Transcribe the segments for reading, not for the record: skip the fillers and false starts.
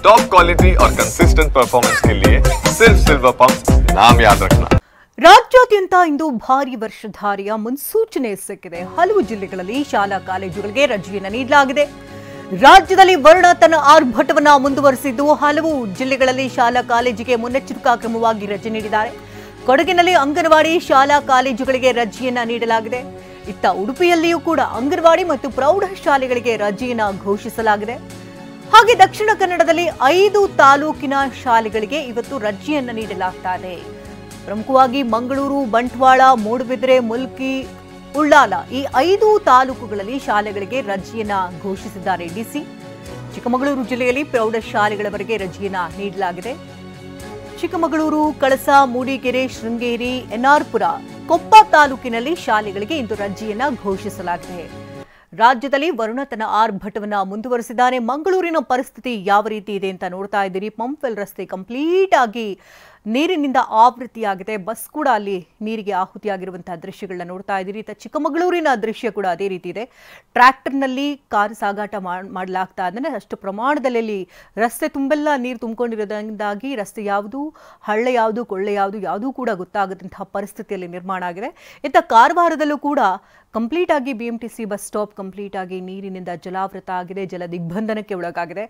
Top quality और consistent performance के लिए सिर्फ सिल्वर पंप नाम याद रखना। ರಾಜ್ಯಾದ್ಯಂತ ಇಂದು ಭಾರಿ ವರ್ಷಧಾರೆಯ ಮುನ್ಸೂಚನೆ ಸಿಕ್ಕಿದೆ. ಹಲವು ಜಿಲ್ಲೆಗಳಲ್ಲಿ ಶಾಲಾ ಕಾಲೇಜುಗಳಿಗೆ ರಜೆಯನ್ನು ನೀಡಲಾಗಿದೆ. ರಾಜ್ಯದಲ್ಲಿ ವರುಣ ತನ್ನ ಆರ್ಭಟವನ್ನ ಮುಂದುವರೆಸಿದ್ದು ಹಲವು ಜಿಲ್ಲೆಗಳಲ್ಲಿ ಶಾಲಾ ಕಾಲೇಜಿಗೆ ಮುನ್ನೆಚ್ಚರಿಕಾ ಕ್ರಮವಾಗಿ ರಜೆ ನೀಡಿದ್ದಾರೆ. ಕೊಡಗಿನಲ್ಲಿ ಅಂಗನವಾಡಿ ಶಾಲಾ ಕಾಲೇಜುಗಳಿಗೆ ರಜೆಯನ್ನ ನೀಡಲಾಗಿದೆ. ಇತ್ತ ಉಡುಪಿಯಲ್ಲಿಯೂ ಕೂಡ ಅಂಗನವಾಡಿ ಮತ್ತು ಪ್ರೌಢಶಾಲೆಗಳಿಗೆ ರಜೆಯನ್ನ ಘೋಷಿಸಲಾಗಿದೆ. ಹಾಗೆ ದಕ್ಷಿಣ ಕನ್ನಡದಲ್ಲಿ 5 ತಾಲೂಕಿನ ಶಾಲೆಗಳಿಗೆ ಇವತ್ತು ರಜೆಯನ್ನ ನೀಡಲಾಗ್ತಾ ಇದೆ. ಪ್ರಮುಖವಾಗಿ ಮಂಗಳೂರು, ಬಂಟ್ವಾಳ, ಮೂಡುಬಿದಿರೆ, ಮುಲ್ಕಿ, ಉಳ್ಳಾಲ ಈ 5 ತಾಲೂಕುಗಳಲ್ಲಿ ಶಾಲೆಗಳಿಗೆ ರಜೆಯನ್ನ ಘೋಷಿಸಿದ್ದಾರೆ ಡಿಸಿ. ಚಿಕ್ಕಮಗಳೂರು ಜಿಲ್ಲೆಯಲ್ಲಿ ಪ್ರೌಢಶಾಲೆಗಳವರೆಗೆ ರಜೆಯನ್ನ ನೀಡಲಾಗಿದೆ. ಚಿಕ್ಕಮಗಳೂರು, ಕಳಸ, ಮೂಡಿಗೆರೆ, ಶೃಂಗೇರಿ, ಎನ್ಆರ್ಪುರ, ಕೊಪ್ಪ ತಾಲೂಕಿನಲ್ಲಿ ಶಾಲೆಗಳಿಗೆ ಇಂದು ರಜೆಯನ್ನ ಘೋಷಿಸಲಾಗಿದೆ. ರಾಜ್ಯದಲ್ಲಿ ವರುಣ ತನ್ನ ಆರ್ಭಟವನ್ನ ಮುಂದುವರೆಸಿದ್ದಾನೆ. ಮಂಗಳೂರಿನ ಪರಿಸ್ಥಿತಿ ಯಾವ ರೀತಿ ಇದೆ ಅಂತ ನೋಡ್ತಾ ಇದ್ದೀರಿ. ಪಂಪ್ವೆಲ್ ರಸ್ತೆ ಕಂಪ್ಲೀಟ್ ಆಗಿ ನೀರಿನಿಂದ ಆವೃತ್ತಿಯಾಗಿದೆ. ಬಸ್ ಕೂಡ ಅಲ್ಲಿ ನೀರಿಗೆ ಆಹುತಿಯಾಗಿರುವಂತಹ ದೃಶ್ಯಗಳನ್ನ ನೋಡ್ತಾ ಇದ್ದೀರಿ. ಚಿಕ್ಕಮಗಳೂರಿನ ದೃಶ್ಯ ಕೂಡ ಅದೇ ರೀತಿ ಇದೆ. ಟ್ರ್ಯಾಕ್ಟರ್ನಲ್ಲಿ ಕಾರು ಸಾಗಾಟ ಮಾಡಲಾಗ್ತಾ ಇದ್ದಾನೆ. ಅಷ್ಟು ಪ್ರಮಾಣದಲ್ಲಿ ರಸ್ತೆ ತುಂಬೆಲ್ಲ ನೀರು ತುಂಬಿಕೊಂಡಿರೋದ್ರಿಂದಾಗಿ ರಸ್ತೆ ಯಾವುದು, ಹಳ್ಳ ಯಾವುದು, ಕೊಳ್ಳೆ ಯಾವುದು ಯಾವುದೂ ಕೂಡ ಗೊತ್ತಾಗದಂತಹ ಪರಿಸ್ಥಿತಿಯಲ್ಲಿ ನಿರ್ಮಾಣ ಆಗಿದೆ. ಇತ್ತ ಕಾರವಾರದಲ್ಲೂ ಕೂಡ ಕಂಪ್ಲೀಟ್ ಆಗಿ BMTC ಬಸ್ ಸ್ಟಾಪ್ ಕಂಪ್ಲೀಟ್ ಆಗಿ ನೀರಿನಿಂದ ಜಲಾವೃತ ಆಗಿದೆ, ಜಲ ದಿಗ್ಬಂಧನಕ್ಕೆ ಒಳಗಾಗಿದೆ.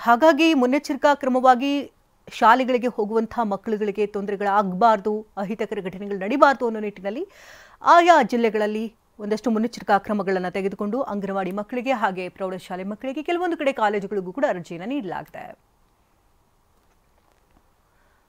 ಹಾಗಾಗಿ ಮುನ್ನೆಚ್ಚರಿಕಾ ಕ್ರಮವಾಗಿ ಶಾಲೆಗಳಿಗೆ ಹೋಗುವಂತಹ ಮಕ್ಕಳುಗಳಿಗೆ ತೊಂದರೆಗಳಾಗಬಾರ್ದು, ಅಹಿತಕರ ಘಟನೆಗಳು ನಡೀಬಾರ್ದು ಅನ್ನೋ ನಿಟ್ಟಿನಲ್ಲಿ ಆಯಾ ಜಿಲ್ಲೆಗಳಲ್ಲಿ ಒಂದಷ್ಟು ಮುನ್ನೆಚ್ಚರಿಕಾ ಕ್ರಮಗಳನ್ನು ತೆಗೆದುಕೊಂಡು ಅಂಗನವಾಡಿ ಮಕ್ಕಳಿಗೆ ಹಾಗೆ ಪ್ರೌಢಶಾಲೆ ಮಕ್ಕಳಿಗೆ ಕೆಲವೊಂದು ಕಡೆ ಕಾಲೇಜುಗಳಿಗೂ ಕೂಡ ರಜೆಯನ್ನು ನೀಡಲಾಗಿದೆ.